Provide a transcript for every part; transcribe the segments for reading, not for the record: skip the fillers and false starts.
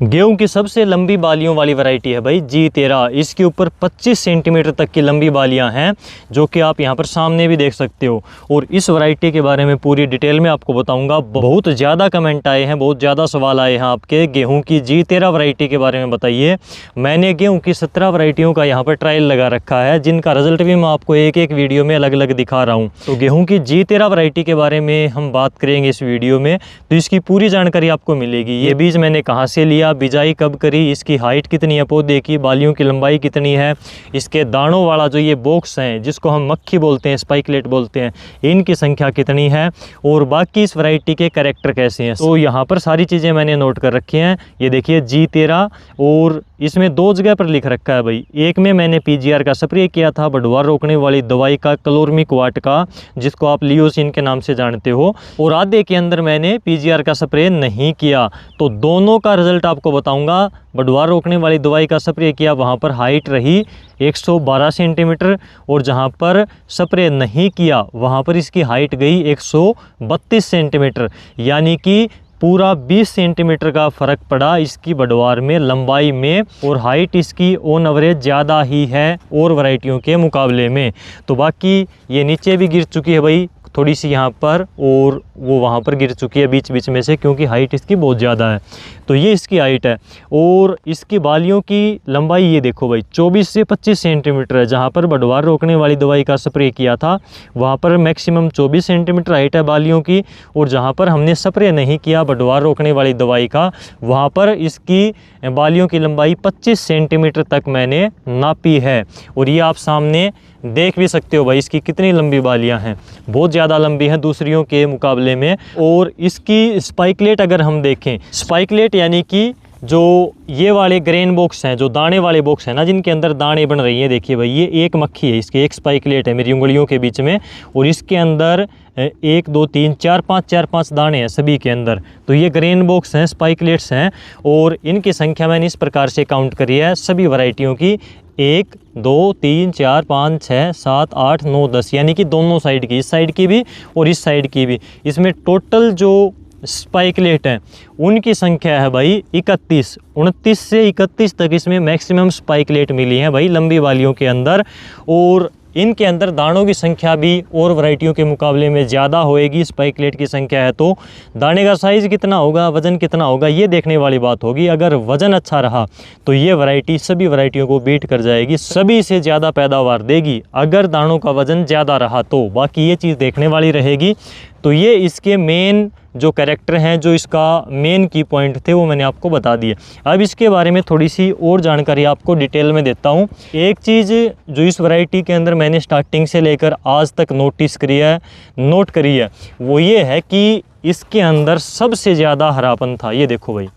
गेहूं की सबसे लंबी बालियों वाली वैरायटी है भाई G13। इसके ऊपर 25 सेंटीमीटर तक की लंबी बालियां हैं, जो कि आप यहां पर सामने भी देख सकते हो। और इस वैरायटी के बारे में पूरी डिटेल में आपको बताऊंगा। बहुत ज़्यादा कमेंट आए हैं, बहुत ज़्यादा सवाल आए हैं आपके, गेहूं की G13 वैरायटी के बारे में बताइए। मैंने गेहूँ की 17 वैरायटियों का यहाँ पर ट्रायल लगा रखा है, जिनका रिजल्ट भी मैं आपको एक एक वीडियो में अलग अलग दिखा रहा हूँ। तो गेहूँ की G13 वैरायटी के बारे में हम बात करेंगे इस वीडियो में, तो इसकी पूरी जानकारी आपको मिलेगी। ये बीज मैंने कहाँ से लिया, बिजाई कब करी, इसकी हाइट कितनी है पौधे की, बालियों की लंबाई कितनी है, इसके दानों वाला जो ये बॉक्स हैं जिसको हम मक्खी बोलते हैं, स्पाइकलेट बोलते हैं, इनकी संख्या कितनी है, और बाकी इस वैरायटी के कैरेक्टर कैसे हैं। तो यहाँ पर सारी चीज़ें मैंने नोट कर रखी हैं। ये देखिए G13, और इसमें दो जगह पर लिख रखा है भाई। एक में मैंने PGR का स्प्रे किया था, बढ़वार रोकने वाली दवाई का, क्लोरमिक वाट का, जिसको आप लियोसिन के नाम से जानते हो, और आधे के अंदर मैंने PGR का स्प्रे नहीं किया। तो दोनों का रिजल्ट आपको बताऊंगा। बढ़वार रोकने वाली दवाई का स्प्रे किया, वहाँ पर हाइट रही 112 सेंटीमीटर, और जहाँ पर स्प्रे नहीं किया वहाँ पर इसकी हाइट गई 132 सेंटीमीटर, यानी कि पूरा 20 सेंटीमीटर का फ़र्क पड़ा इसकी बढ़वार में, लंबाई में, और हाइट इसकी ऑन एवरेज ज़्यादा ही है और वैरायटियों के मुकाबले में। तो बाकी ये नीचे भी गिर चुकी है भाई थोड़ी सी यहाँ पर, और वो वहाँ पर गिर चुकी है बीच बीच में से, क्योंकि हाइट इसकी बहुत ज़्यादा है। तो ये इसकी हाइट है, और इसकी बालियों की लंबाई ये देखो भाई 24 से 25 सेंटीमीटर है। जहाँ पर बढ़वार रोकने वाली दवाई का स्प्रे किया था वहाँ पर मैक्सिमम 24 सेंटीमीटर हाइट है बालियों की, और जहाँ पर हमने स्प्रे नहीं किया बढ़वार रोकने वाली दवाई का, वहाँ पर इसकी बालियों की लंबाई 25 सेंटीमीटर तक मैंने नापी है। और ये आप सामने देख भी सकते हो भाई इसकी कितनी लंबी बालियां हैं, बहुत ज़्यादा लंबी हैं दूसरियों के मुकाबले में। और इसकी स्पाइकलेट अगर हम देखें, स्पाइकलेट यानी कि जो ये वाले ग्रेन बॉक्स हैं, जो दाने वाले बॉक्स हैं ना, जिनके अंदर दाने बन रही हैं, देखिए भाई ये एक मक्खी है, इसके एक स्पाइकलेट है मेरी उंगलियों के बीच में, और इसके अंदर 1 2 3 4 5 दाने हैं सभी के अंदर। तो ये ग्रेन बॉक्स हैं, स्पाइकलेट्स हैं, और इनकी संख्या मैंने इस प्रकार से काउंट करी है सभी वैरायटियों की, 1 2 3 4 5 6 7 8 9 10, यानी कि दोनों साइड की, इस साइड की भी और इस साइड की भी। इसमें टोटल जो स्पाइकलेट हैं उनकी संख्या है भाई 31, 29 से 31 तक इसमें मैक्सिमम स्पाइकलेट मिली हैं भाई लंबी वालियों के अंदर। और इनके अंदर दानों की संख्या भी और वैरायटियों के मुकाबले में ज़्यादा होएगी। स्पाइकलेट की संख्या है तो दाने का साइज़ कितना होगा, वज़न कितना होगा, ये देखने वाली बात होगी। अगर वज़न अच्छा रहा तो ये वैरायटी सभी वैरायटियों को बीट कर जाएगी, सभी से ज़्यादा पैदावार देगी अगर दानों का वज़न ज़्यादा रहा तो। बाकी ये चीज़ देखने वाली रहेगी। तो ये इसके मेन जो कैरेक्टर हैं, जो इसका मेन की पॉइंट थे, वो मैंने आपको बता दिए। अब इसके बारे में थोड़ी सी और जानकारी आपको डिटेल में देता हूँ। एक चीज़ जो इस वैरायटी के अंदर मैंने स्टार्टिंग से लेकर आज तक नोट करी है वो ये है कि इसके अंदर सबसे ज़्यादा हरापन था। ये देखो भाई,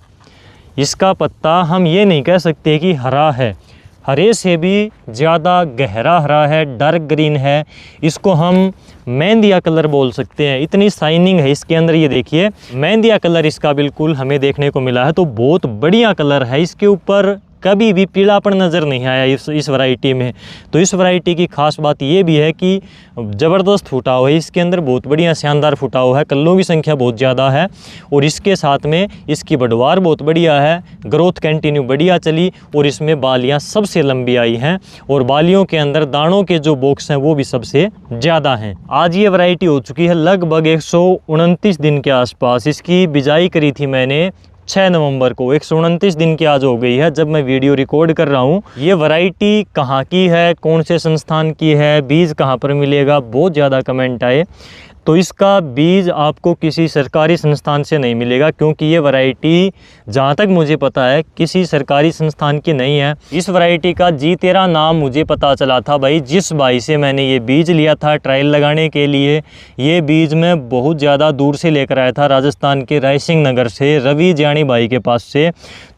इसका पत्ता हम ये नहीं कह सकते कि हरा है, हरे से भी ज़्यादा गहरा हरा है, डार्क ग्रीन है, इसको हम मेहंदिया कलर बोल सकते हैं। इतनी शाइनिंग है इसके अंदर, ये देखिए मेहंदिया कलर इसका बिल्कुल हमें देखने को मिला है। तो बहुत बढ़िया कलर है, इसके ऊपर कभी भी पीलापन नज़र नहीं आया इस वैरायटी में। तो इस वैरायटी की खास बात ये भी है कि ज़बरदस्त फुटाव है इसके अंदर, बहुत बढ़िया शानदार फुटाव है, कल्लों की संख्या बहुत ज़्यादा है, और इसके साथ में इसकी बढ़वार बहुत बढ़िया है, ग्रोथ कंटिन्यू बढ़िया चली, और इसमें बालियाँ सबसे लंबी आई हैं, और बालियों के अंदर दानों के जो बॉक्स हैं वो भी सबसे ज़्यादा हैं। आज ये वैरायटी हो चुकी है लगभग 129 दिन के आसपास। इसकी बिजाई करी थी मैंने 6 नवंबर को, 129 दिन की आज हो गई है जब मैं वीडियो रिकॉर्ड कर रहा हूँ। ये वैरायटी कहाँ की है, कौन से संस्थान की है, बीज कहाँ पर मिलेगा, बहुत ज़्यादा कमेंट आए। तो इसका बीज आपको किसी सरकारी संस्थान से नहीं मिलेगा, क्योंकि ये वैरायटी जहाँ तक मुझे पता है किसी सरकारी संस्थान की नहीं है। इस वैरायटी का G13 नाम मुझे पता चला था भाई जिस भाई से मैंने ये बीज लिया था ट्रायल लगाने के लिए। ये बीज मैं बहुत ज़्यादा दूर से लेकर आया था, राजस्थान के रायसिंह नगर से, रवि जानी भाई के पास से।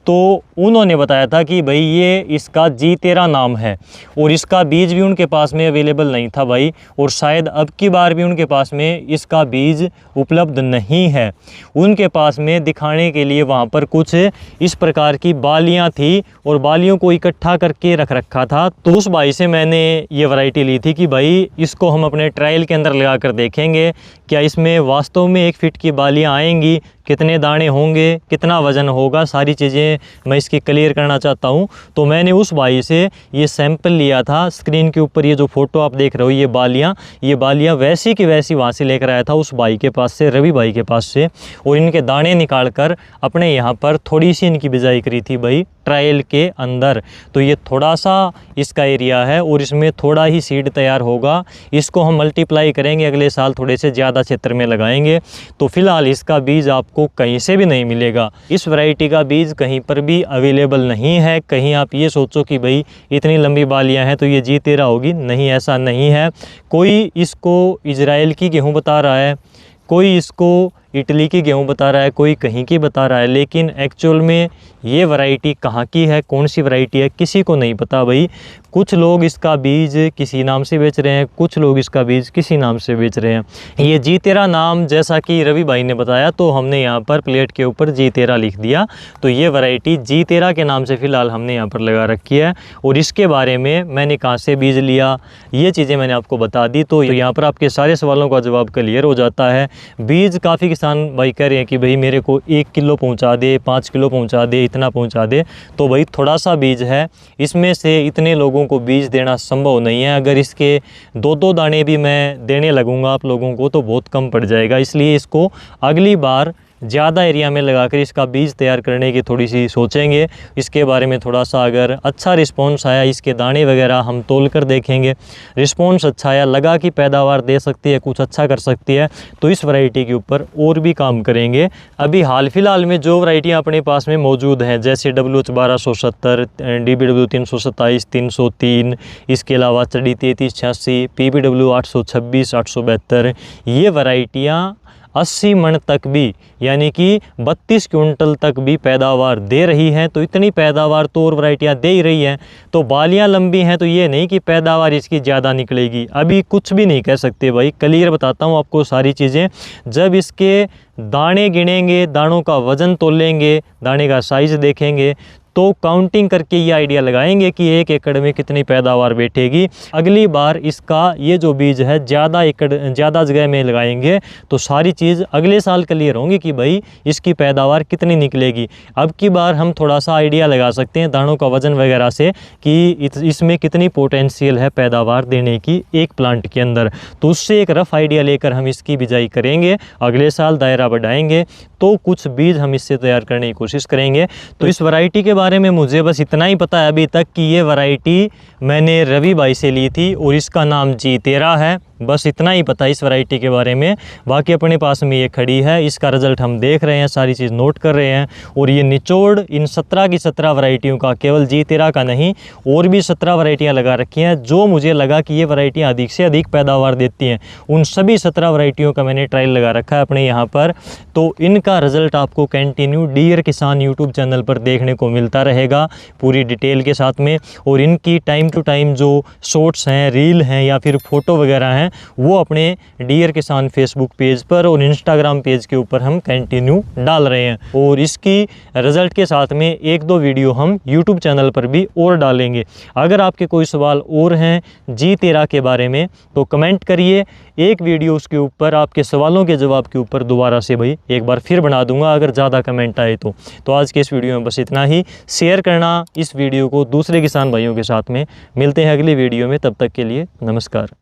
तो उन्होंने बताया था कि भाई ये इसका G13 नाम है, और इसका बीज भी उनके पास में अवेलेबल नहीं था भाई, और शायद अब की बार भी उनके पास में में इसका बीज उपलब्ध नहीं है। उनके पास में दिखाने के लिए वहाँ पर कुछ इस प्रकार की बालियाँ थी और बालियों को इकट्ठा करके रख रखा था। तो उस भाई से मैंने ये वैरायटी ली थी कि भाई इसको हम अपने ट्रायल के अंदर लगा कर देखेंगे, क्या इसमें वास्तव में 1 फीट की बालियाँ आएंगी, कितने दाने होंगे, कितना वज़न होगा, सारी चीज़ें मैं इसकी क्लियर करना चाहता हूँ। तो मैंने उस भाई से ये सैंपल लिया था। स्क्रीन के ऊपर ये जो फ़ोटो आप देख रहे हो, ये बालियाँ वैसी की वैसी वहाँ से लेकर आया था उस भाई के पास से, रवि भाई के पास से, और इनके दाने निकाल कर अपने यहाँ पर थोड़ी सी इनकी बिजाई करी थी भाई ट्रायल के अंदर। तो ये थोड़ा सा इसका एरिया है और इसमें थोड़ा ही सीड तैयार होगा। इसको हम मल्टीप्लाई करेंगे, अगले साल थोड़े से ज़्यादा क्षेत्र में लगाएंगे। तो फिलहाल इसका बीज आपको कहीं से भी नहीं मिलेगा। इस वैरायटी का बीज कहीं पर भी अवेलेबल नहीं है। कहीं आप ये सोचो कि भाई इतनी लंबी बालियां हैं तो ये G13 होगी, नहीं, ऐसा नहीं है। कोई इसको इजराइल की गेहूँ बता रहा है, कोई इसको इटली की गेहूँ बता रहा है, कोई कहीं की बता रहा है, लेकिन एक्चुअल में ये वैरायटी कहाँ की है, कौन सी वैरायटी है, किसी को नहीं पता भाई। कुछ लोग इसका बीज किसी नाम से बेच रहे हैं, कुछ लोग इसका बीज किसी नाम से बेच रहे हैं। ये G13 नाम जैसा कि रवि भाई ने बताया तो हमने यहाँ पर प्लेट के ऊपर G13 लिख दिया। तो ये वैरायटी G13 के नाम से फ़िलहाल हमने यहाँ पर लगा रखी है। और इसके बारे में मैंने कहाँ से बीज लिया, ये चीज़ें मैंने आपको बता दी। तो यहाँ पर आपके सारे सवालों का जवाब क्लियर हो जाता है। बीज काफ़ी किसान भाई कह रहे हैं कि भाई मेरे को 1 किलो पहुँचा दे, 5 किलो पहुँचा दे, इतना पहुँचा दे। तो भाई थोड़ा सा बीज है, इसमें से इतने लोगों को बीज देना संभव नहीं है। अगर इसके 2-2 दाने भी मैं देने लगूंगा आप लोगों को तो बहुत कम पड़ जाएगा। इसलिए इसको अगली बार ज़्यादा एरिया में लगाकर इसका बीज तैयार करने की थोड़ी सी सोचेंगे। इसके बारे में थोड़ा सा अगर अच्छा रिस्पॉन्स आया, इसके दाने वगैरह हम तोल कर देखेंगे, रिस्पॉन्स अच्छा आया, लगा कि पैदावार दे सकती है, कुछ अच्छा कर सकती है, तो इस वैरायटी के ऊपर और भी काम करेंगे। अभी हाल फिलहाल में जो वैरायटियाँ अपने पास में मौजूद हैं जैसे WH 1270, DBW 327, 303, इसके अलावा चडी 3386, PBW 826, 872, ये वैरायटियाँ 80 मन तक भी यानी कि 32 क्विंटल तक भी पैदावार दे रही हैं। तो इतनी पैदावार तो और वैरायटियाँ दे ही रही हैं। तो बालियाँ लंबी हैं तो ये नहीं कि पैदावार इसकी ज़्यादा निकलेगी, अभी कुछ भी नहीं कह सकते भाई। क्लियर बताता हूँ आपको सारी चीज़ें। जब इसके दाने गिनेंगे, दानों का वज़न तोलेंगे, दाने का साइज़ देखेंगे तो काउंटिंग करके ये आइडिया लगाएंगे कि 1 एकड़ में कितनी पैदावार बैठेगी। अगली बार इसका ये जो बीज है ज़्यादा जगह में लगाएंगे तो सारी चीज़ अगले साल क्लियर होंगी कि भाई इसकी पैदावार कितनी निकलेगी। अब की बार हम थोड़ा सा आइडिया लगा सकते हैं दानों का वज़न वगैरह से कि इसमें कितनी पोटेंशियल है पैदावार देने की एक प्लांट के अंदर। तो उससे एक रफ़ आइडिया लेकर हम इसकी बिजाई करेंगे, अगले साल दायरा बढ़ाएंगे तो कुछ बीज हम इससे तैयार करने की कोशिश करेंगे। तो इस वैरायटी के बारे में मुझे बस इतना ही पता है अभी तक कि ये वैरायटी मैंने रवि भाई से ली थी और इसका नाम G13 है। बस इतना ही पता इस वैरायटी के बारे में। बाकी अपने पास में ये खड़ी है, इसका रिज़ल्ट हम देख रहे हैं, सारी चीज़ नोट कर रहे हैं। और ये निचोड़ इन 17 की 17 वैरायटियों का, केवल G13 का नहीं, और भी 17 वैरायटियाँ लगा रखी हैं जो मुझे लगा कि ये वैरायटियाँ अधिक से अधिक पैदावार देती हैं। उन सभी 17 वैरायटियों का मैंने ट्रायल लगा रखा है अपने यहाँ पर। तो इनका रिज़ल्ट आपको कंटिन्यू डियर किसान यूट्यूब चैनल पर देखने को मिलता रहेगा पूरी डिटेल के साथ में। और इनकी टाइम टू टाइम जो शॉर्ट्स हैं, रील हैं या फिर फ़ोटो वगैरह हैं वो अपने डियर किसान फेसबुक पेज पर और इंस्टाग्राम पेज के ऊपर हम कंटिन्यू डाल रहे हैं। और इसकी रिज़ल्ट के साथ में 1-2 वीडियो हम यूट्यूब चैनल पर भी और डालेंगे। अगर आपके कोई सवाल और हैं G13 के बारे में तो कमेंट करिए, एक वीडियो उसके ऊपर आपके सवालों के जवाब के ऊपर दोबारा से भाई एक बार फिर बना दूंगा अगर ज़्यादा कमेंट आए तो आज के इस वीडियो में बस इतना ही। शेयर करना इस वीडियो को दूसरे किसान भाइयों के साथ में। मिलते हैं अगली वीडियो में, तब तक के लिए नमस्कार।